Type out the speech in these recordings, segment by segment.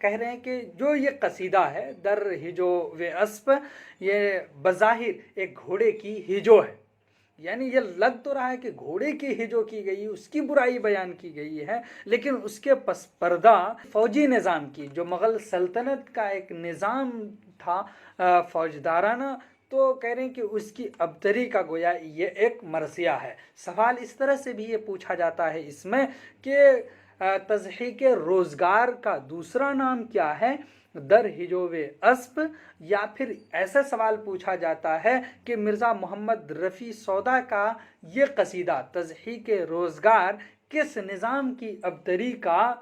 کہہ رہے ہیں کہ جو یہ قصیدہ ہے در ہجو و اسپ، یہ بظاہر ایک گھوڑے کی ہجو ہے، یعنی یہ لگ تو رہا ہے کہ گھوڑے کی ہجو کی گئی، اس کی برائی بیان کی گئی ہے، لیکن اس کے پس پردہ فوجی نظام کی، جو مغل سلطنت کا ایک نظام تھا فوجدارانہ، تو کہہ رہے ہیں کہ اس کی ابتری کا گویا یہ ایک مرثیہ ہے۔ سوال اس طرح سے بھی یہ پوچھا جاتا ہے اس میں کہ تضحیک روزگار کا دوسرا نام کیا ہے، در ہجو اسپ، یا پھر ایسا سوال پوچھا جاتا ہے کہ مرزا محمد رفیع سودا کا یہ قصیدہ تضحیک روزگار کس نظام کی ابتری کا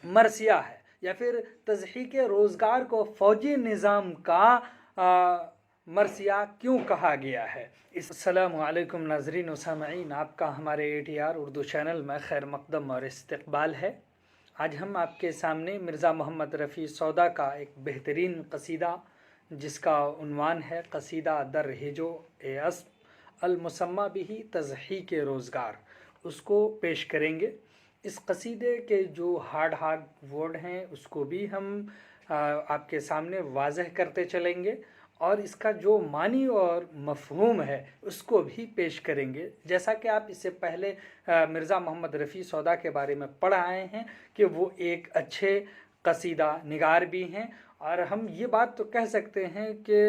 مرثیہ ہے، یا پھر تضحیک روزگار کو فوجی نظام کا مرثیہ کیوں کہا گیا ہے۔ السلام علیکم ناظرین و سامعین، آپ کا ہمارے ATR اردو چینل میں خیر مقدم اور استقبال ہے۔ آج ہم آپ کے سامنے مرزا محمد رفیع سودا کا ایک بہترین قصیدہ، جس کا عنوان ہے قصیدہ در ہجو اسپ المسمى به تضحیک روزگار، اس کو پیش کریں گے۔ اس قصیدے کے جو ہارڈ ورڈ ہیں اس کو بھی ہم آپ کے سامنے واضح کرتے چلیں گے، اور اس کا جو معنی اور مفہوم ہے اس کو بھی پیش کریں گے۔ جیسا کہ آپ اس سے پہلے مرزا محمد رفیع سودا کے بارے میں پڑھ آئے ہیں کہ وہ ایک اچھے قصیدہ نگار بھی ہیں، اور ہم یہ بات تو کہہ سکتے ہیں کہ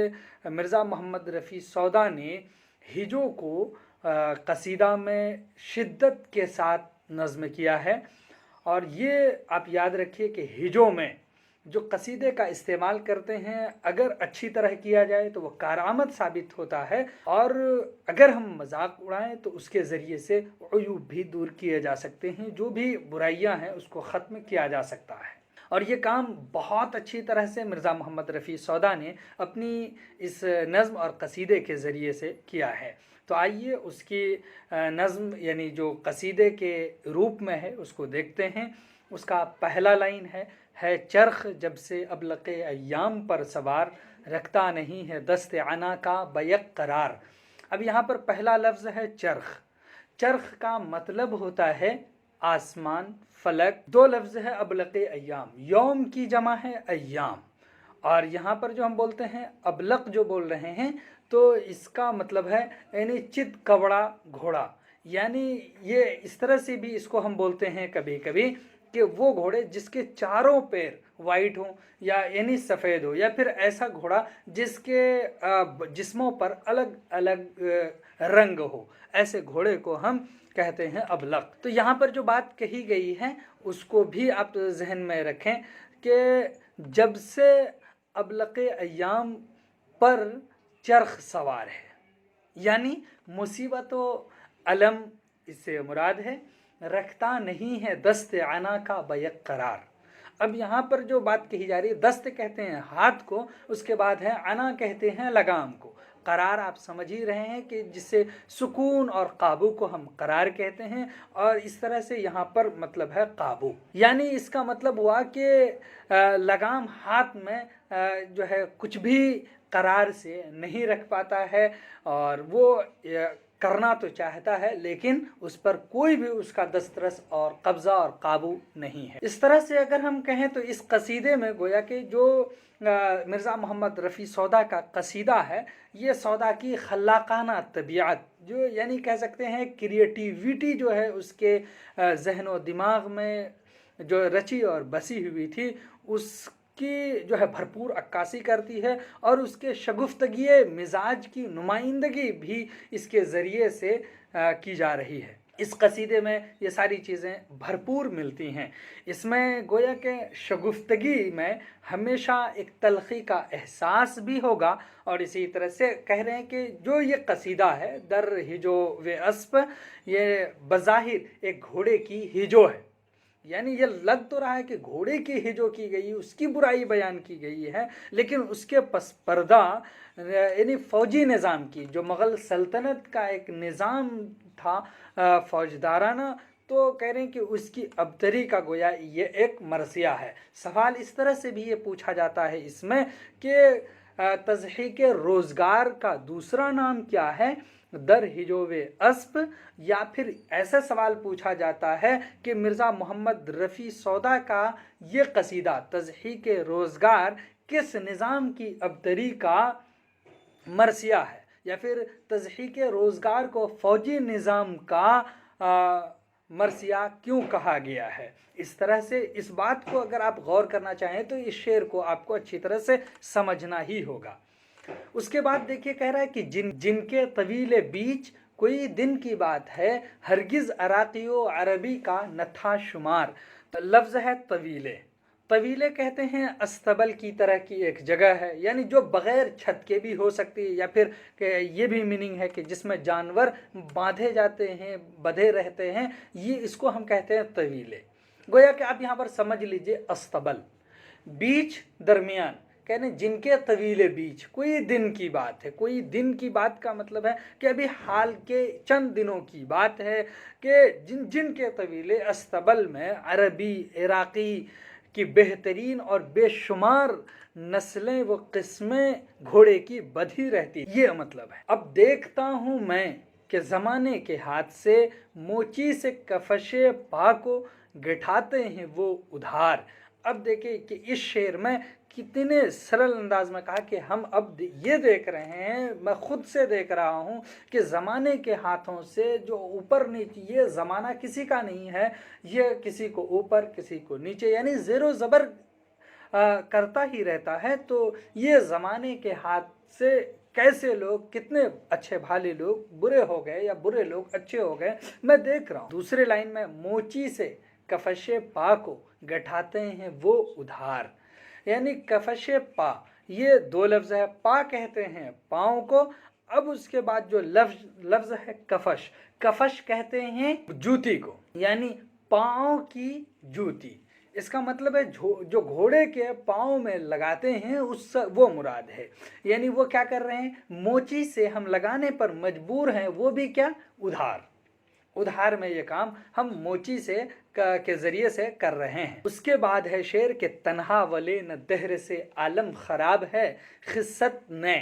مرزا محمد رفیع سودا نے ہجو کو قصیدہ میں شدت کے ساتھ نظم کیا ہے، اور یہ آپ یاد رکھیے کہ ہجو میں جو قصیدے کا استعمال کرتے ہیں، اگر اچھی طرح کیا جائے تو وہ کارآمد ثابت ہوتا ہے، اور اگر ہم مذاق اڑائیں تو اس کے ذریعے سے عیوب بھی دور کیے جا سکتے ہیں، جو بھی برائیاں ہیں اس کو ختم کیا جا سکتا ہے۔ اور یہ کام بہت اچھی طرح سے مرزا محمد رفیع سودا نے اپنی اس نظم اور قصیدے کے ذریعے سے کیا ہے۔ تو آئیے اس کی نظم یعنی جو قصیدے کے روپ میں ہے اس کو دیکھتے ہیں۔ اس کا پہلا لائن ہے چرخ جب سے ابلق ایام پر سوار، رکھتا نہیں ہے دست عنا کا بیک قرار۔ اب یہاں پر پہلا لفظ ہے چرخ۔ چرخ کا مطلب ہوتا ہے آسمان، فلک۔ دو لفظ ہے ابلق ایام، یوم کی جمع ہے ایام، اور یہاں پر جو ہم بولتے ہیں ابلق جو بول رہے ہیں تو اس کا مطلب ہے یعنی چت کبڑا گھوڑا، یعنی یہ اس طرح سے بھی اس کو ہم بولتے ہیں کبھی کبھی کہ وہ گھوڑے جس کے چاروں پیر وائٹ ہوں یا یعنی سفید ہو، یا پھر ایسا گھوڑا جس کے جسموں پر الگ الگ رنگ ہو، ایسے گھوڑے کو ہم کہتے ہیں ابلق۔ تو یہاں پر جو بات کہی گئی ہے اس کو بھی آپ ذہن میں رکھیں کہ جب سے ابلق ایام پر چرخ سوار ہے، یعنی مصیبت و علم اس سے مراد ہے، رکھتا نہیں ہے دست عنا کا بیک قرار۔ اب یہاں پر جو بات کہی جا رہی ہے، دست کہتے ہیں ہاتھ کو، اس کے بعد ہے عنا کہتے ہیں لگام کو، قرار آپ سمجھ ہی رہے ہیں کہ جس سے سکون اور قابو کو ہم قرار کہتے ہیں، اور اس طرح سے یہاں پر مطلب ہے قابو، یعنی اس کا مطلب ہوا کہ لگام ہاتھ میں جو ہے کچھ بھی قرار سے نہیں رکھ پاتا ہے، اور وہ کرنا تو چاہتا ہے لیکن اس پر کوئی بھی اس کا دسترس اور قبضہ اور قابو نہیں ہے۔ اس طرح سے اگر ہم کہیں تو اس قصیدے میں گویا کہ جو مرزا محمد رفیع سودا کا قصیدہ ہے، یہ سودا کی خلاقانہ طبیعت، جو یعنی کہہ سکتے ہیں کریٹیویٹی جو ہے اس کے ذہن و دماغ میں جو رچی اور بسی ہوئی تھی، اس کی جو ہے بھرپور عکاسی کرتی ہے، اور اس کے شگفتگی مزاج کی نمائندگی بھی اس کے ذریعے سے کی جا رہی ہے۔ اس قصیدے میں یہ ساری چیزیں بھرپور ملتی ہیں۔ اس میں گویا کہ شگفتگی میں ہمیشہ ایک تلخی کا احساس بھی ہوگا، اور اسی طرح سے کہہ رہے ہیں کہ جو یہ قصیدہ ہے در ہجو اسپ، یہ بظاہر ایک گھوڑے کی ہجو ہے، یعنی یہ لگ تو رہا ہے کہ گھوڑے کی ہجو کی گئی، اس کی برائی بیان کی گئی ہے، لیکن اس کے پس پردہ یعنی فوجی نظام کی، جو مغل سلطنت کا ایک نظام تھا فوجدارانہ، تو کہہ رہے ہیں کہ اس کی ابتری کا گویا یہ ایک مرثیہ ہے۔ سوال اس طرح سے بھی یہ پوچھا جاتا ہے اس میں کہ تضحیک روزگار کا دوسرا نام کیا ہے، दर हिजोवे अस्प, या फिर ऐसा सवाल पूछा जाता है कि मिर्ज़ा मोहम्मद रफ़ी सौदा का ये कसीदा तज़हीक रोज़गार किस निज़ाम की अबतरी का मरसिया है, या फिर तज़हीक रोज़गार को फ़ौजी निज़ाम का मरसिया क्यों कहा गया है। इस तरह से इस बात को अगर आप गौर करना चाहें तो इस शेर को आपको अच्छी तरह से समझना ही होगा। उसके बाद देखिए कह रहा है कि जिनके तवीले बीच कोई दिन की बात है, हरगिज़ अराक़ियो अरबी का न था शुमार। लफ्ज़ है तवीले। तवीले कहते हैं अस्तबल की तरह की एक जगह है, यानी जो बग़ैर छत के भी हो सकती है, या फिर ये भी मीनिंग है कि जिसमें जानवर बांधे जाते हैं, बंधे रहते हैं, ये इसको हम कहते हैं तवीले। गोया कि आप यहाँ पर समझ लीजिए अस्तबल, बीच, दरमियान, कहने जिनके तवीले बीच, कोई दिन की बात है। कोई दिन की बात का मतलब है कि अभी हाल के चंद दिनों की बात है कि जिनके तवीले अस्तबल में अरबी इराक़ी की बेहतरीन और बेशुमार नस्लें व किस्में घोड़े की बधी रहती, ये मतलब है। अब देखता हूँ मैं कि ज़माने के हाथ से मोची से कफशे पा को गठाते हैं वो उधार। अब देखिए कि इस शेर में कितने सरल अंदाज में कहा कि हम अब ये देख रहे हैं, मैं खुद से देख रहा हूँ कि ज़माने के हाथों से जो ऊपर नीचे, ये ज़माना किसी का नहीं है, ये किसी को ऊपर किसी को नीचे, यानी ज़ेरो ज़बर करता ही रहता है। तो ये ज़माने के हाथ से कैसे लोग, कितने अच्छे भाले लोग बुरे हो गए या बुरे लोग अच्छे हो गए, मैं देख रहा हूँ। दूसरे लाइन में मोची से कफशे पा को गठाते हैं वो उधार, यानी कफशे पा, ये दो लफ्ज़ है। पा कहते हैं पाँव को। अब उसके बाद जो लफ्ज़ है कफश, कफश कहते हैं जूती को, यानी पाँव की जूती। इसका मतलब है जो घोड़े के पाँव में लगाते हैं उस वो मुराद है। यानी वो क्या कर रहे हैं, मोची से हम लगाने पर मजबूर हैं, वो भी क्या, उधार। उधार में ये काम हम मोची से के ज़रिए से कर रहे हैं। उसके बाद है शेर के तन्हा वले न दहर से आलम ख़राब है, खिस्सत ने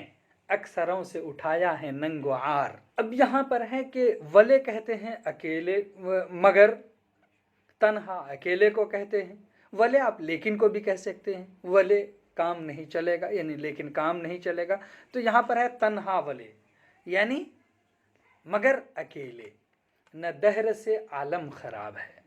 अक्सरों से उठाया है नंगो आर। अब यहाँ पर है कि वले कहते हैं अकेले, मगर तन्हा अकेले को कहते हैं। वले आप लेकिन को भी कह सकते हैं, वले काम नहीं चलेगा, यानी लेकिन काम नहीं चलेगा। तो यहाँ पर है तन्हा वले, यानी मगर अकेले, न दहर से आलम ख़राब है।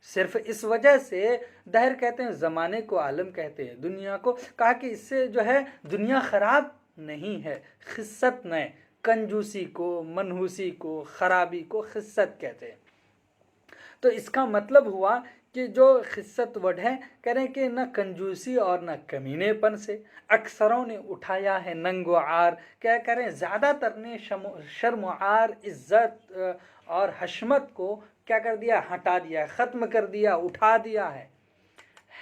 सिर्फ इस वजह से दहर कहते हैं, ज़माने को आलम कहते हैं, दुनिया को, कहा कि इससे जो है दुनिया ख़राब नहीं है। खिस्सत ने, कंजूसी को, मनहूसी को, ख़राबी को खिस्सत कहते हैं। तो इसका मतलब हुआ कि जो खिस्सत वर्ड है, कह रहे हैं कि न कंजूसी और न कमीनेपन से अक्सरों ने उठाया है नंगो आर। क्या करें, ज़्यादातर ने शर्म आर, इज़्ज़त और हशमत को क्या कर दिया, हटा दिया, ख़त्म कर दिया, उठा दिया है।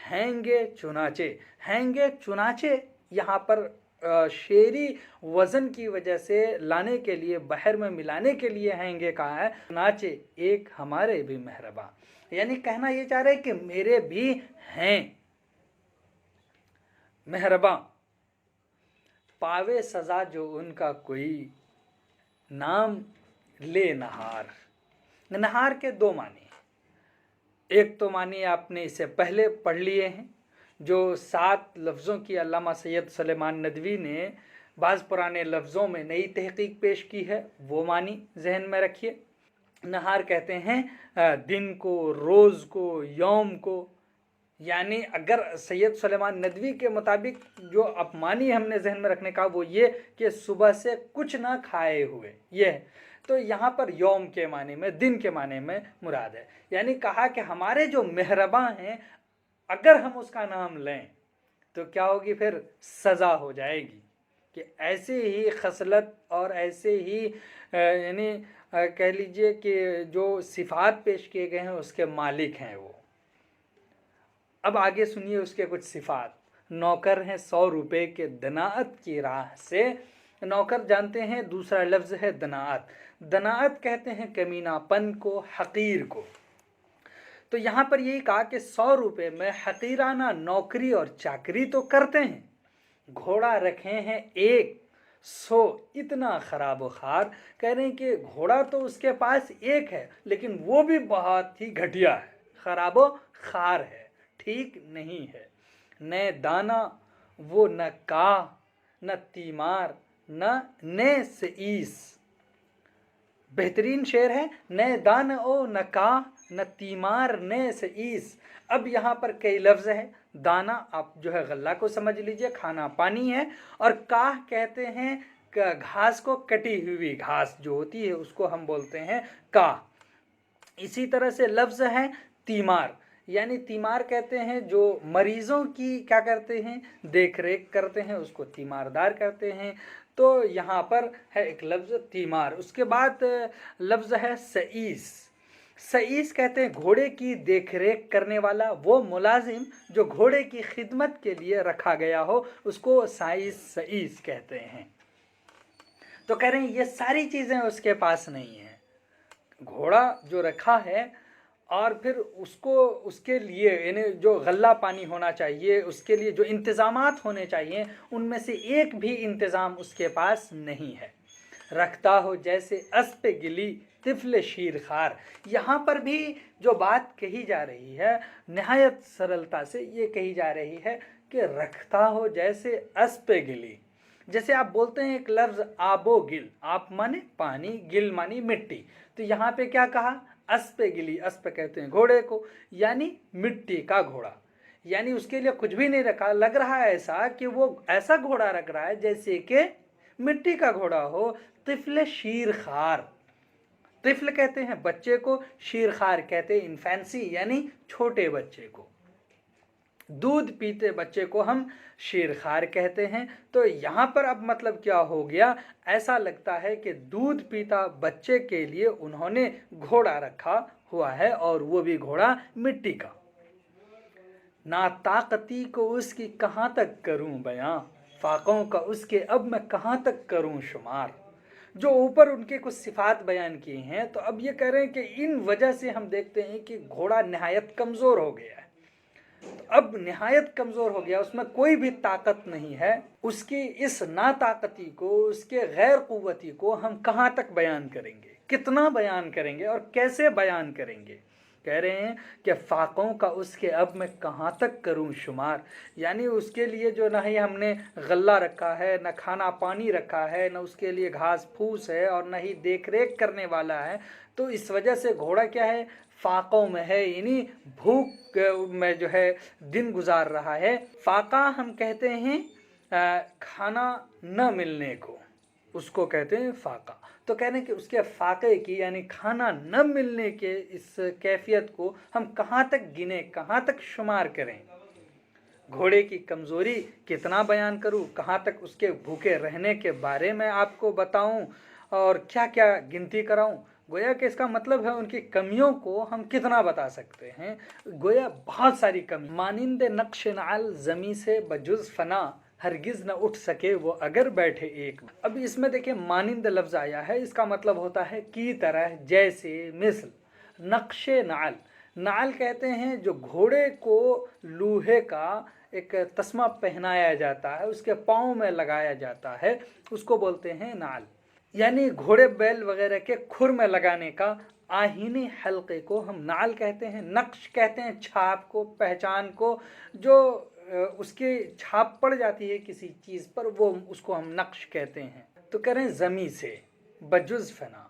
हैंगे चुनाचे, हैंगे चुनाचे यहाँ पर शेरी वज़न की वजह से लाने के लिए, बहर में मिलाने के लिए हैंगे कहा है। चुनाचे एक हमारे भी मेहरबा, यानी कहना ये चाह रहे कि मेरे भी हैं मेहरबा, पावे सज़ा जो उनका कोई, नाम ले नहार। नहार के दो मानी, एक तो मानी आपने इसे पहले पढ़ लिए हैं, जो 7 लफ्ज़ों की अल्लामा सैयद सुलेमान नदवी ने बाज़ पुराने लफ्ज़ों में नई तहक़ीक़ पेश की है, वो मानी जहन में रखिए। नहार कहते हैं दिन को, रोज़ को, यौम को, यानी अगर सैयद सुलेमान नदवी के मुताबिक जो अपमानी हमने जहन में रखने का वो ये कि सुबह से कुछ ना खाए हुए, ये है। तो यहाँ पर यौम के माने में, दिन के माने में मुराद है। यानी कहा कि हमारे जो मेहरबा हैं, अगर हम उसका नाम लें तो क्या होगी, फिर सज़ा हो जाएगी कि ऐसे ही खसलत और ऐसे ही यानी कह लीजिए कि जो सिफ़ात पेश किए गए हैं उसके मालिक हैं वो। अब आगे सुनिए उसके कुछ सिफ़ात। नौकर हैं 100 रुपये के दनाअत की राह से। नौकर जानते हैं दूसरा लफ्ज़ है दनाअत। दनाअत कहते हैं कमीनापन को, हक़ीर को। तो यहाँ पर यही कहा कि 100 रुपये में हक़ीराना नौकरी और चाकरी तो करते हैं। घोड़ा रखे हैं एक, सो इतना खराब खार। कह रहे हैं कि घोड़ा तो उसके पास एक है लेकिन वो भी बहुत ही घटिया है, खराबो खार है, ठीक नहीं है। न दाना वो न का न तीमार न ने सईस। बेहतरीन शेर है, न दान ओ न का न तीमार ने सईस। अब यहाँ पर कई लफ्ज़ है। दाना आप जो है गल्ला को समझ लीजिए, खाना पानी है, और काह कहते हैं घास को, कटी हुई घास जो होती है उसको हम बोलते हैं काह। इसी तरह से लफ्ज़ है तीमार, यानी तीमार कहते हैं जो मरीज़ों की क्या करते हैं, देख रेख करते हैं, उसको तीमारदार करते हैं। तो यहाँ पर है एक लफ्ज़ तीमार। उसके बाद लफ्ज़ है सईस। सईस कहते हैं घोड़े की देख रेख करने वाला, वो मुलाजिम जो घोड़े की खिदमत के लिए रखा गया हो उसको साइस सईस कहते हैं। तो कह रहे हैं ये सारी चीज़ें उसके पास नहीं है। घोड़ा जो रखा है और फिर उसको उसके लिए यानी जो गल्ला पानी होना चाहिए, उसके लिए जो इंतज़ामात होने चाहिए, उनमें से एक भी इंतज़ाम उसके पास नहीं है। रखता हो जैसे अस्प गिली तिफल शीरखार। यहाँ पर भी जो बात कही जा रही है नहायत सरलता से ये कही जा रही है कि रखता हो जैसे अस्प गिली। जैसे आप बोलते हैं एक लफ्ज़ आबो गिल, आप माने पानी, गिल मानी मिट्टी, तो यहाँ पे क्या कहा, अस्पे गिली। अस्प कहते हैं घोड़े को, यानी मिट्टी का घोड़ा, यानी उसके लिए कुछ भी नहीं रखा। लग रहा है ऐसा कि वो ऐसा घोड़ा रख रहा है जैसे कि मिट्टी का घोड़ा हो। तिफल शीरखार, तिफल कहते हैं बच्चे को, शीरखार कहते हैं इन्फेंसी यानी छोटे बच्चे को। दूध पीते बच्चे को हम शीरखार कहते हैं। तो यहाँ पर अब मतलब क्या हो गया, ऐसा लगता है कि दूध पीता बच्चे के लिए उन्होंने घोड़ा रखा हुआ है, और वो भी घोड़ा मिट्टी का। ना ताकती को उसकी कहाँ तक करूं बयां, फाकों का उसके अब मैं कहाँ तक करूं शुमार। जो ऊपर उनके कुछ सिफात बयान किए हैं, तो अब ये कह रहे हैं कि इन वजह से हम देखते हैं कि घोड़ा नहायत कमज़ोर हो गया है। अब निहायत कमज़ोर हो गया, उसमें कोई भी ताकत नहीं है। उसकी इस नाताकती को, उसके गैर कुव्वती को हम कहाँ तक बयान करेंगे, कितना बयान करेंगे और कैसे बयान करेंगे। कह रहे हैं कि फ़ाकों का उसके अब मैं कहाँ तक करूं शुमार, यानी उसके लिए जो ना ही हमने गल्ला रखा है, न खाना पानी रखा है, न उसके लिए घास फूस है, और न ही देख रेख करने वाला है। तो इस वजह से घोड़ा क्या है, फाकों में है, यानी भूख में जो है दिन गुजार रहा है। फाका हम कहते हैं खाना न मिलने को, उसको कहते हैं फाका। तो कहने कि उसके फाके की यानी खाना न मिलने के इस कैफियत को हम कहाँ तक गिने, कहाँ तक शुमार करें। घोड़े की कमज़ोरी कितना बयान करूं, कहाँ तक उसके भूखे रहने के बारे में आपको बताऊं, और क्या क्या गिनती कराऊं। गोया कि इसका मतलब है उनकी कमियों को हम कितना बता सकते हैं। गोया बहुत सारी कमी। मानिंद नक्श नाल ज़मी से बजुज़ फना, हरगिज़ न उठ सके वो अगर बैठे एक। अब इसमें देखिए मानिंद लफ्ज़ आया है, इसका मतलब होता है की तरह, जैसे, मिसल। नक्शे नाल, नाल कहते हैं जो घोड़े को लोहे का एक तस्मा पहनाया जाता है, उसके पाँव में लगाया जाता है, उसको बोलते हैं नाल। यानी घोड़े बैल वगैरह के खुर में लगाने का आहीनी हल्के को हम नाल कहते हैं। नक्श कहते हैं छाप को, पहचान को, जो उसकी छाप पड़ जाती है किसी चीज़ पर, वो उसको हम नक्श कहते हैं। तो करें ज़मी से बजुज़ फना।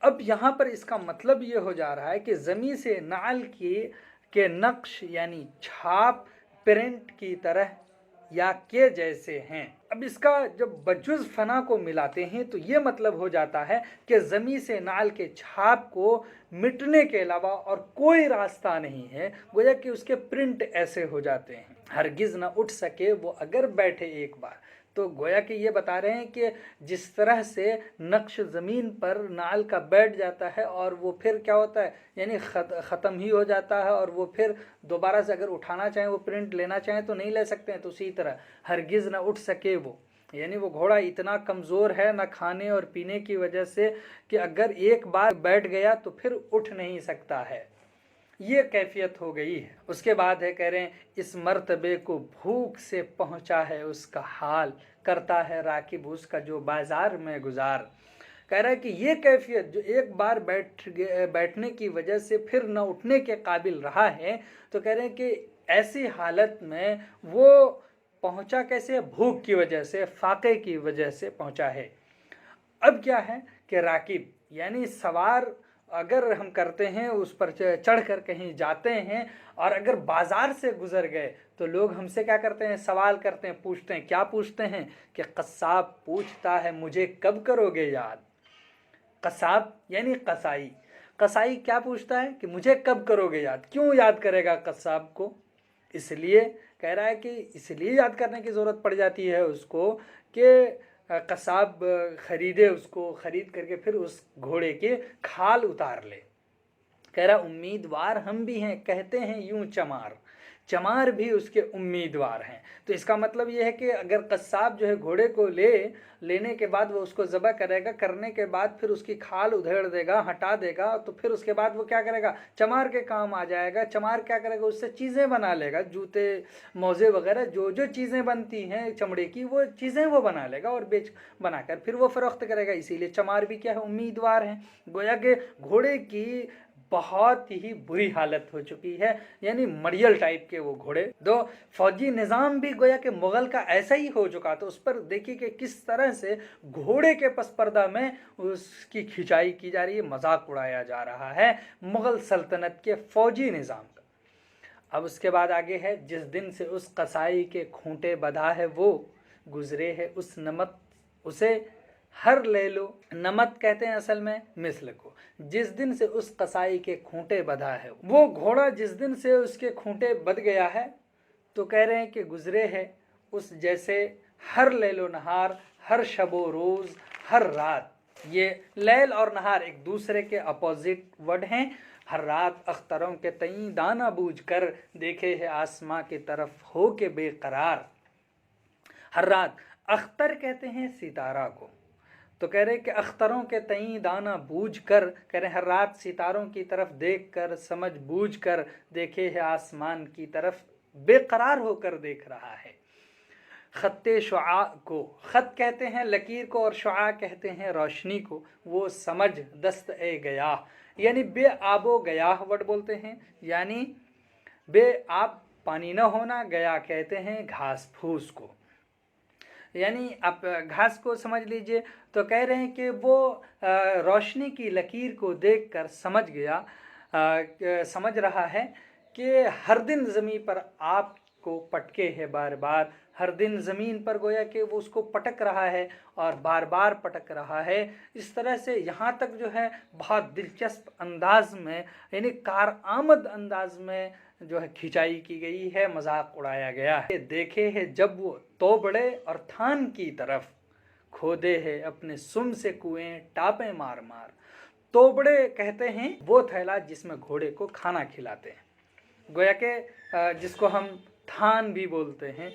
अब यहाँ पर इसका मतलब ये हो जा रहा है कि ज़मी से नाल के नक्श यानी छाप प्रिंट की तरह या के जैसे हैं। अब इसका जब बजुज़ फना को मिलाते हैं तो ये मतलब हो जाता है कि ज़मी से नाल के छाप को मिटने के अलावा और कोई रास्ता नहीं है। गोया कि उसके प्रिंट ऐसे हो जाते हैं, हरगिज़ न उठ सके वो अगर बैठे एक बार। तो गोया कि ये बता रहे हैं कि जिस तरह से नक्श ज़मीन पर नाल का बैठ जाता है और वो फिर क्या होता है, यानी ख़त्म ही हो जाता है, और वो फिर दोबारा से अगर उठाना चाहें, वो प्रिंट लेना चाहें तो नहीं ले सकते हैं। तो उसी तरह हरगिज़ ना उठ सके वो, यानी वो घोड़ा इतना कमज़ोर है ना खाने और पीने की वजह से कि अगर एक बार बैठ गया तो फिर उठ नहीं सकता है। ये कैफियत हो गई है। उसके बाद है, कह रहे हैं इस मर्तबे को भूख से पहुंचा है उसका हाल, करता है राकिब उसका जो बाजार में गुजार। कह रहा है कि ये कैफियत जो एक बार बैठने की वजह से फिर न उठने के काबिल रहा है, तो कह रहे हैं कि ऐसी हालत में वो पहुंचा कैसे, भूख की वजह से, फाके की वजह से पहुंचा है। अब क्या है कि राकिब यानी सवार अगर हम करते हैं, उस पर चढ़ कर कहीं जाते हैं और अगर बाजार से गुजर गए तो लोग हमसे क्या करते हैं, सवाल करते हैं, पूछते हैं। क्या पूछते हैं कि कसाब पूछता है मुझे कब करोगे याद। कसाब यानी कसाई, कसाई क्या पूछता है कि मुझे कब करोगे याद। क्यों याद करेगा कसाब को, इसलिए कह रहा है कि इसलिए याद करने की ज़रूरत पड़ जाती है उसको कि कसाब खरीदे, उसको खरीद करके फिर उस घोड़े के खाल उतार ले। कह रहा उम्मीदवार हम भी हैं, कहते हैं यूं चमार, चमार भी उसके उम्मीदवार हैं। तो इसका मतलब ये है कि अगर कसाब जो है घोड़े को लेने के बाद वो उसको ज़बह करेगा, करने के बाद फिर उसकी खाल उधेड़ देगा, हटा देगा, तो फिर उसके बाद वो क्या करेगा, चमार के काम आ जाएगा। चमार क्या करेगा, उससे चीज़ें बना लेगा, जूते मोज़े वगैरह जो जो चीज़ें बनती हैं चमड़े की, वो चीज़ें वो बना लेगा और बनाकर फिर वो फ़रोख्त करेगा। इसीलिए चमार भी क्या है, उम्मीदवार हैं। गोया के घोड़े की बहुत ही बुरी हालत हो चुकी है, यानी मरियल टाइप के वो घोड़े। दो फौजी निज़ाम भी गोया के मुग़ल का ऐसा ही हो चुका। तो उस पर देखिए कि किस तरह से घोड़े के पसपर्दा में उसकी खिंचाई की जा रही है, मजाक उड़ाया जा रहा है मुग़ल सल्तनत के फौजी निज़ाम का। अब उसके बाद आगे है, जिस दिन से उस कसाई के खूंटे बधा है वो, गुजरे है उस नमत उसे हर ले लो। नमत कहते हैं असल में मिस्ल को। जिस दिन से उस कसाई के खूंटे बधा है, वो घोड़ा जिस दिन से उसके खूंटे बध गया है, तो कह रहे हैं कि गुजरे है उस जैसे हर लैलो नहार, हर शबो रोज़, हर रात। ये लैल और नहार एक दूसरे के अपोजिट वर्ड हैं। हर रात अख्तरों के तई दाना बूझ कर, देखे है आसमां की तरफ हो के बेकरार। हर रात, अख्तर कहते हैं सितारा को, तो कह रहे कि अख्तरों के तई दाना बूझ कर, कह रहे हर रात सितारों की तरफ देख कर, समझ बूझ कर, देखे है आसमान की तरफ, बेकरार होकर देख रहा है। खत्ते शुआ को, खत कहते हैं लकीर को और शुआ कहते हैं रोशनी को। वो समझ दस्त ए गया, यानी बे आबो गया वर्ड बोलते हैं, यानी बे आब पानी न होना, गया कहते हैं घास फूस को, यानी आप घास को समझ लीजिए। तो कह रहे हैं कि वो रोशनी की लकीर को देखकर समझ गया, समझ रहा है कि हर दिन ज़मीन पर आपको पटके है बार बार। हर दिन ज़मीन पर गोया कि वो उसको पटक रहा है और बार बार पटक रहा है। इस तरह से यहाँ तक जो है बहुत दिलचस्प अंदाज में, यानी कारआमद अंदाज में जो है खिंचाई की गई है, मजाक उड़ाया गया है। देखे है जब वो तोबड़े और थान की तरफ, खोदे है अपने सुम से कुएं टापे मार मार। तोबड़े कहते हैं वो थैला जिसमें घोड़े को खाना खिलाते हैं, गोया के जिसको हम थान भी बोलते हैं,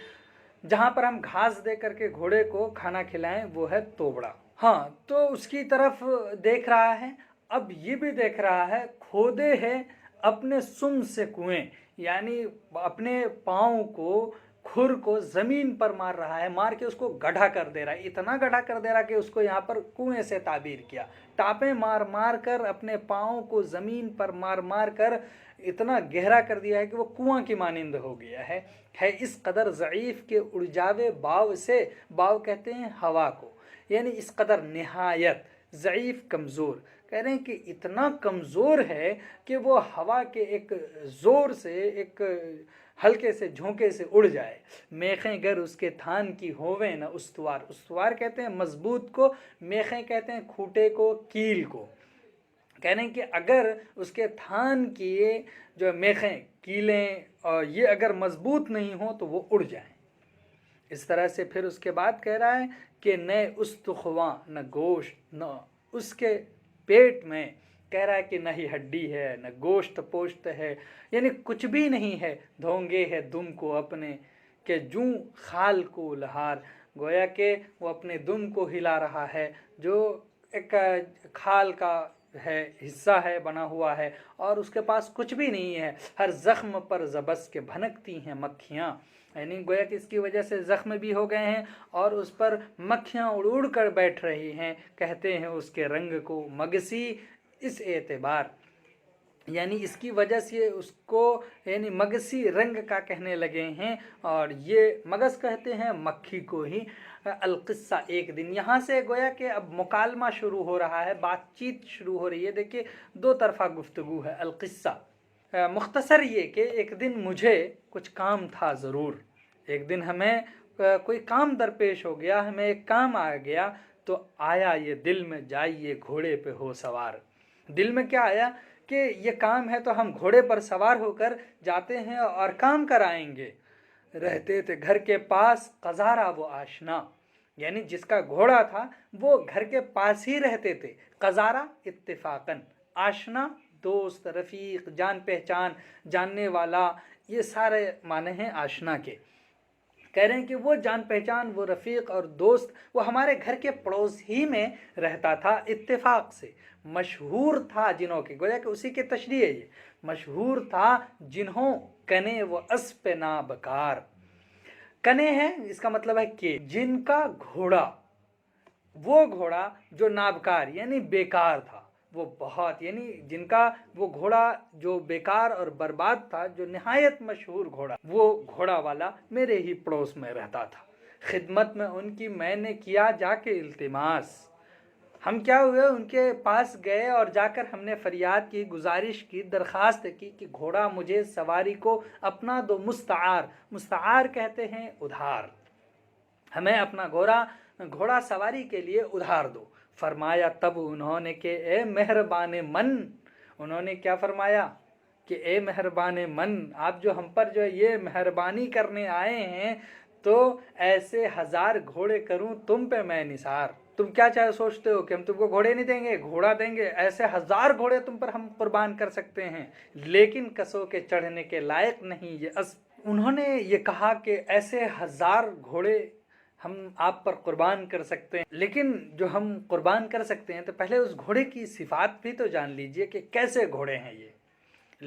जहाँ पर हम घास दे करके घोड़े को खाना खिलाएं, वो है तोबड़ा। हाँ, तो उसकी तरफ देख रहा है। अब ये भी देख रहा है, खोदे है अपने सुम से कुएं, यानी अपने पाँव को, खुर को ज़मीन पर मार रहा है, मार के उसको गड्ढा कर दे रहा है। इतना गड्ढा कर दे रहा है कि उसको यहाँ पर कुएं से ताबीर किया। टापे मार मार कर, अपने पाँव को ज़मीन पर मार मार कर इतना गहरा कर दिया है कि वो कुआं की मानिंद हो गया है इस कदर ज़ईफ़ के उड़जावे बाव से, बाव कहते हैं हवा को, यानी इस कदर निहायत ज़ईफ़ कमज़ोर। कह रहे हैं कि इतना कमज़ोर है कि वो हवा के एक ज़ोर से, एक हल्के से झोंके से उड़ जाए। मेखें गर उसके थान की होवें न उस्तवार, उस्तवार कहते हैं मजबूत को, मेखें कहते हैं खूंटे को, कील को। कह रहे हैं कि अगर उसके थान की जो मेखें, कीलें, और ये अगर मजबूत नहीं हो तो वो उड़ जाएं। इस तरह से फिर उसके बाद कह रहा है कि न उस्तुखवा न गोश्त, न उसके पेट में, कह रहा है कि न ही हड्डी है न गोश्त पोश्त है, यानी कुछ भी नहीं है। धोंगे है दुम को अपने के जूं खाल को लहार, गोया के वो अपने दुम को हिला रहा है, जो एक खाल का ہے حصہ ہے بنا ہوا ہے اور اس کے پاس کچھ بھی نہیں ہے، ہر زخم پر زبس کے بھنکتی ہیں مکھیاں، یعنی گویا کہ اس کی وجہ سے زخم بھی ہو گئے ہیں اور اس پر مکھیاں اڑ اڑ کر بیٹھ رہی ہیں، کہتے ہیں اس کے رنگ کو مگسی اس اعتبار، یعنی اس کی وجہ سے اس کو یعنی مگسی رنگ کا کہنے لگے ہیں، اور یہ مگس کہتے ہیں مکھی کو ہی۔ القصہ ایک دن، یہاں سے گویا کہ اب مکالمہ شروع ہو رہا ہے، بات چیت شروع ہو رہی ہے، دیکھیے دو طرفہ گفتگو ہے۔ القصہ مختصر یہ کہ ایک دن مجھے کچھ کام تھا ضرور، ایک دن ہمیں کوئی کام درپیش ہو گیا، ہمیں ایک کام آ گیا، تو آیا یہ دل میں جائیے گھوڑے پہ ہو سوار۔ دل میں کیا آیا کہ یہ کام ہے تو ہم گھوڑے پر سوار ہو کر جاتے ہیں اور کام کرائیں گے۔ رہتے تھے گھر کے پاس قزارہ وہ آشنا، یعنی جس کا گھوڑا تھا وہ گھر کے پاس ہی رہتے تھے۔ قزارہ اتفاقاً، آشنا دوست، رفیق، جان پہچان، جاننے والا، یہ سارے معنی ہیں آشنا کے۔ کہہ رہے ہیں کہ وہ جان پہچان، وہ رفیق اور دوست وہ ہمارے گھر کے پڑوس ہی میں رہتا تھا، اتفاق سے۔ مشہور تھا جنہوں کی، گویا کہ اسی کی تشریح ہے یہ، مشہور تھا جنہوں کنے وہ اسپ نابکار۔ کنے ہے اس کا مطلب ہے کہ جن کا گھوڑا، وہ گھوڑا جو نابکار یعنی بیکار تھا، وہ بہت یعنی جن کا وہ گھوڑا جو بیکار اور برباد تھا، جو نہایت مشہور گھوڑا، وہ گھوڑا والا میرے ہی پڑوس میں رہتا تھا۔ خدمت میں ان کی میں نے کیا جا کے التماس، ہم کیا ہوئے ان کے پاس گئے اور جا کر ہم نے فریاد کی، گزارش کی، درخواست کی کہ گھوڑا مجھے سواری کو اپنا دو، مستعار، مستعار کہتے ہیں ادھار، ہمیں اپنا گھوڑا سواری کے لیے ادھار دو۔ فرمایا تب انہوں نے کہ اے مہربان من، انہوں نے کیا فرمایا کہ اے مہربان من، آپ جو ہم پر جو یہ مہربانی کرنے آئے ہیں، تو ایسے 1000 گھوڑے کروں تم پہ میں نثار۔ تم کیا سوچتے ہو کہ ہم تم کو گھوڑے نہیں دیں گے، گھوڑا دیں گے؟ ایسے 1000 گھوڑے تم پر ہم قربان کر سکتے ہیں، لیکن کسوں کے چڑھنے کے لائق نہیں یہ اسب۔ انہوں نے یہ کہا کہ ایسے 1000 گھوڑے ہم آپ پر قربان کر سکتے ہیں، لیکن جو ہم قربان کر سکتے ہیں تو پہلے اس گھوڑے کی صفات بھی تو جان لیجئے کہ کیسے گھوڑے ہیں یہ۔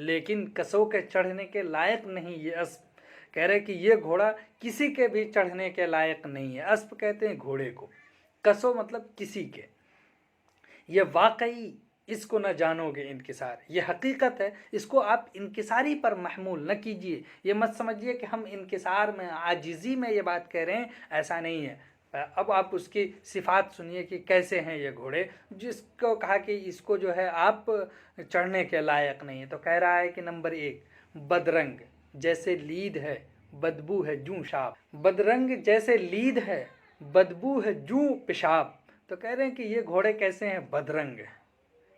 لیکن کسوں کے چڑھنے کے لائق نہیں یہ اسب، کہہ رہے کہ یہ گھوڑا کسی کے بھی چڑھنے کے لائق نہیں ہے۔ اسب کہتے ہیں گھوڑے کو، کسو مطلب کسی کے۔ یہ واقعی اس کو نہ جانو گے انکسار، یہ حقیقت ہے، اس کو آپ انکساری پر محمول نہ کیجئے، یہ مت سمجھیے کہ ہم انکسار میں، عاجزی میں یہ بات کہہ رہے ہیں، ایسا نہیں ہے۔ اب آپ اس کی صفات سنیے کہ کیسے ہیں یہ گھوڑے، جس کو کہا کہ اس کو جو ہے آپ چڑھنے کے لائق نہیں ہے، تو کہہ رہا ہے کہ نمبر 1 بدرنگ جیسے لید ہے، بدبو ہے جوں شاب۔ بدرنگ جیسے لید ہے، بدبو ہے جوں پیشاب، تو کہہ رہے ہیں کہ یہ گھوڑے کیسے ہیں؟ بدرنگ،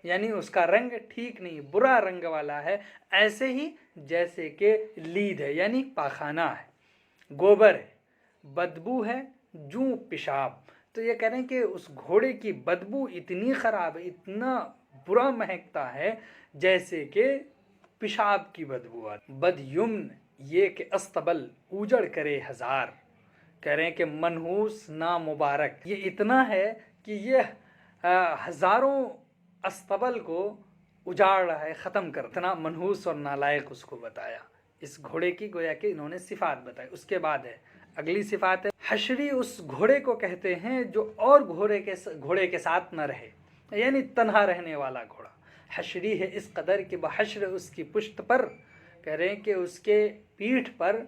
یعنی اس کا رنگ ٹھیک نہیں، برا رنگ والا ہے، ایسے ہی جیسے کہ لید ہے یعنی پاخانہ ہے، گوبر ہے، بدبو ہے جوں پیشاب۔ تو یہ کہہ رہے ہیں کہ اس گھوڑے کی بدبو اتنی خراب ہے، اتنا برا مہکتا ہے جیسے کہ پیشاب کی بدبو آتی۔ بد یمن یہ کہ استبل اوجڑ کرے 1000، کہہ رہے ہیں کہ منحوس نامبارک، یہ اتنا ہے کہ یہ ہزاروں استبل کو اجاڑ رہا ہے، ختم کر، اتنا منحوس اور نالائق اس کو بتایا۔ اس گھوڑے کی گویا کہ انہوں نے صفات بتائی۔ اس کے بعد ہے اگلی صفات ہے حشری، اس گھوڑے کو کہتے ہیں جو اور گھوڑے کے ساتھ نہ رہے، یعنی تنہا رہنے والا گھوڑا۔ حشری ہے اس قدر کہ بحشر اس کی پشت پر، کہہ رہے ہیں کہ اس کے پیٹھ پر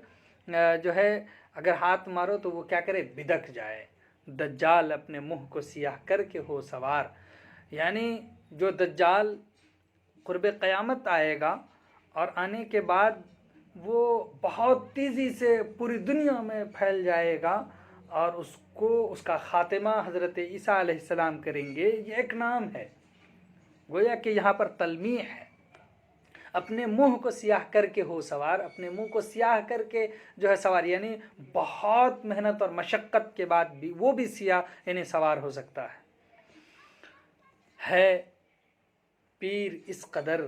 جو ہے اگر ہاتھ مارو تو وہ کیا کرے؟ بدک جائے۔ دجال اپنے منہ کو سیاہ کر کے ہو سوار، یعنی جو دجال قرب قیامت آئے گا اور آنے کے بعد وہ بہت تیزی سے پوری دنیا میں پھیل جائے گا، اور اس کا خاتمہ حضرت عیسیٰ علیہ السلام کریں گے، یہ ایک نام ہے، گویا کہ یہاں پر تلمیح ہے۔ اپنے منہ کو سیاہ کر کے ہو سوار، اپنے منہ کو سیاہ کر کے جو ہے سوار، یعنی بہت محنت اور مشقت کے بعد بھی وہ بھی سیاہ یعنی سوار ہو سکتا ہے پیر اس قدر،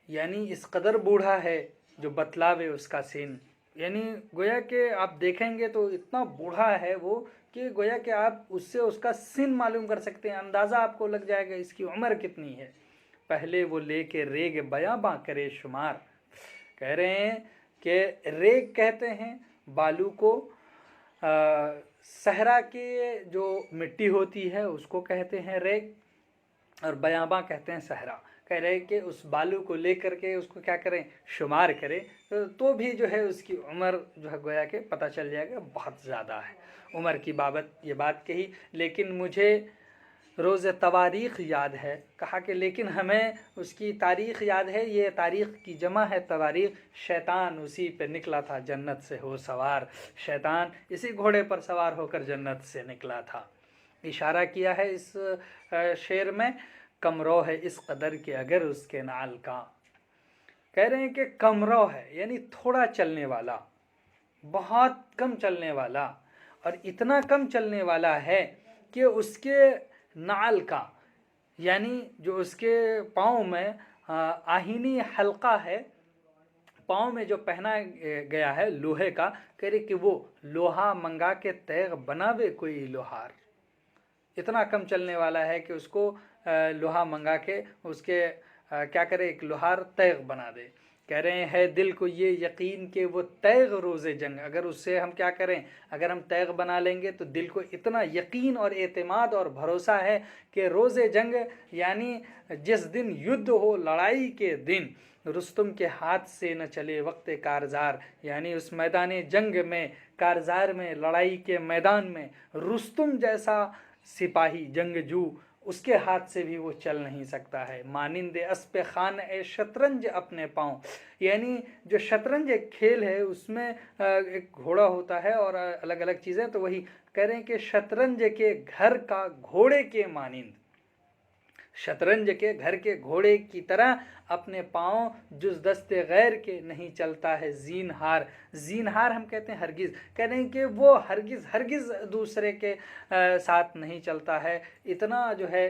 یعنی اس قدر بوڑھا ہے جو بتلاوے اس کا سن، یعنی گویا کہ آپ دیکھیں گے تو اتنا بوڑھا ہے وہ کہ گویا کہ آپ اس سے اس کا سن معلوم کر سکتے ہیں، اندازہ آپ کو لگ جائے گا اس کی عمر کتنی ہے۔ पहले वो लेके रेग बयाबां करे शुमार। कह रहे हैं कि रेग कहते हैं बालू को, सहरा के जो मिट्टी होती है उसको कहते हैं रेग, और बयाबां कहते हैं सहरा। कह रहे हैं कि उस बालू को लेकर के उसको क्या करें, शुमार करें, तो भी जो है उसकी उम्र जो है गोया के पता चल जाएगा बहुत ज़्यादा है। उम्र की बाबत ये बात कही, लेकिन मुझे रोज़ तवारीख़ याद है। कहा कि लेकिन हमें उसकी तारीख़ याद है, ये तारीख़ की जमा है तवारीख़। शैतान उसी पे निकला था जन्नत से हो सवार, शैतान इसी घोड़े पर सवार होकर जन्नत से निकला था। इशारा किया है इस शेर में, कमरो है इस कदर के अगर उसके नाल का। कह रहे हैं कि कमरो है यानी थोड़ा चलने वाला, बहुत कम चलने वाला, और इतना कम चलने वाला है कि उसके नाल का यानी जो उसके पाँव में आहीनी हल्का है, पाँव में जो पहना गया है लोहे का, कह रहे कि वो लोहा मंगा के तैग बनावे कोई लोहार। इतना कम चलने वाला है कि उसको लोहा मंगा के उसके क्या करे, एक लोहार तैग बना दे। कह रहे हैं दिल को ये यकीन कि वो तैग रोज़े जंग, अगर उससे हम क्या करें, अगर हम तैग बना लेंगे तो दिल को इतना यकीन और एतमाद और भरोसा है कि रोज़े जंग यानी जिस दिन युद्ध हो, लड़ाई के दिन, रुस्तुम के हाथ से न चले वक्त कारज़ार, यानी उस मैदान जंग में, कारज़ार में, लड़ाई के मैदान में रुस्तुम जैसा सिपाही जंगजू, उसके हाथ से भी वो चल नहीं सकता है। मानिंदे अस्पे खान ए शतरंज अपने पाँव, यानी जो शतरंज एक खेल है उसमें एक घोड़ा होता है और अलग अलग चीज़ें, तो वही कह रहे हैं कि शतरंज के घर का घोड़े के मानिंद, शतरंज के घर के घोड़े की तरह अपने पाँव जुज़ दस्ते गैर के नहीं चलता है ज़ीनहार। ज़ीनहार हम कहते हैं हरगिज़, कह रहे हैं कि वो हरगिज़ दूसरे के साथ नहीं चलता है, इतना जो है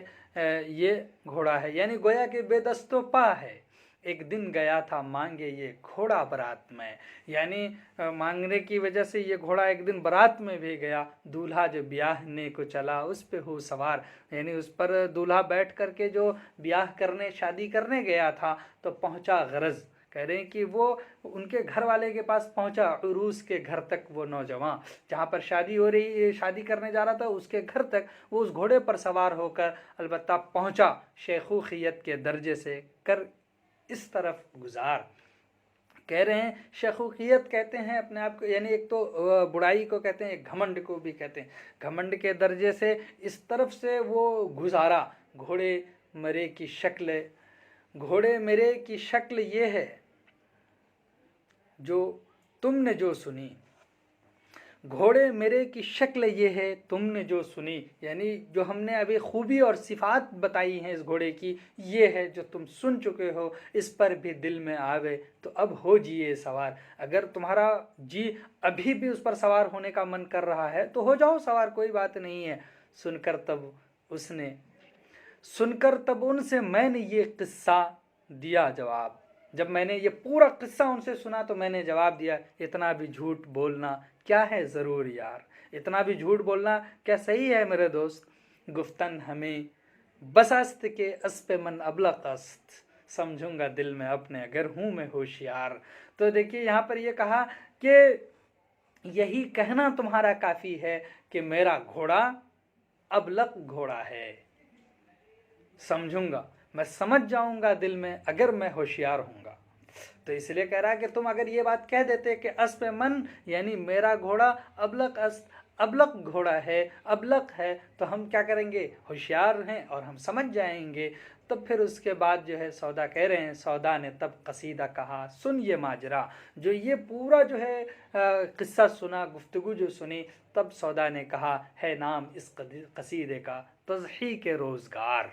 ये घोड़ा है। यानी गोया के बेदस्तो पा है। एक दिन गया था मांगे ये घोड़ा बारात में, यानी मांगने की वजह से ये घोड़ा एक दिन बारात में भी गया। दूल्हा जो ब्याहने को चला उस पे हो सवार, यानी उस पर दूल्हा बैठ करके जो ब्याह करने, शादी करने गया था, तो पहुंचा गरज। कह रहे हैं कि वो उनके घर वाले के पास पहुंचा, उरूस के घर तक, वो नौजवान जहाँ पर शादी हो रही, शादी करने जा रहा था, उसके घर तक वो उस घोड़े पर सवार होकर अलबत्ता पहुंचा। शेखूखियत के दर्जे से कर इस तरफ गुजार। कह रहे हैं शेखूखियत कहते हैं अपने आप को, यानी एक तो बुराई को कहते हैं, एक घमंड को भी कहते हैं। घमंड के दर्जे से इस तरफ से वो गुजारा। घोड़े मरे की शक्ल, घोड़े मेरे की शक्ल ये है जो तुमने जो सुनी, घोड़े मेरे की शक्ल ये है तुमने जो सुनी, यानी जो हमने अभी खूबी और सिफात बताई हैं इस घोड़े की, ये है जो तुम सुन चुके हो। इस पर भी दिल में आवे तो अब हो जिए सवार। अगर तुम्हारा जी अभी भी उस पर सवार होने का मन कर रहा है तो हो जाओ सवार, कोई बात नहीं है। सुनकर तब उनसे मैंने ये किस्सा दिया जवाब। जब मैंने ये पूरा किस्सा उनसे सुना तो मैंने जवाब दिया, इतना भी झूठ बोलना क्या है ज़रूर यार, इतना भी झूठ बोलना क्या सही है मेरे दोस्त। गुफ्तन हमें बसस्त के अस्पे मन अबलक अस्त, समझूंगा दिल में अपने अगर हूँ मैं होशियार। तो देखिए यहाँ पर ये कहा कि यही कहना तुम्हारा काफ़ी है कि मेरा घोड़ा अबलक घोड़ा है, समझूंगा, मैं समझ जाऊंगा दिल में अगर मैं होशियार हूँगा। तो इसलिए कह रहा है कि तुम अगर ये बात कह देते कि अस्प मन यानी मेरा घोड़ा अबलक घोड़ा है, अबलक है, तो हम क्या करेंगे, होशियार हैं और हम समझ जाएंगे। तब फिर उसके बाद जो है सौदा कह रहे हैं, सौदा ने तब कसीदा कहा सुन ये माजरा। जो ये पूरा जो है किस्सा सुना, गुफ्तगू जो सुनी, तब सौदा ने कहा है नाम इस कसीदे का तज़हीक रोज़गार।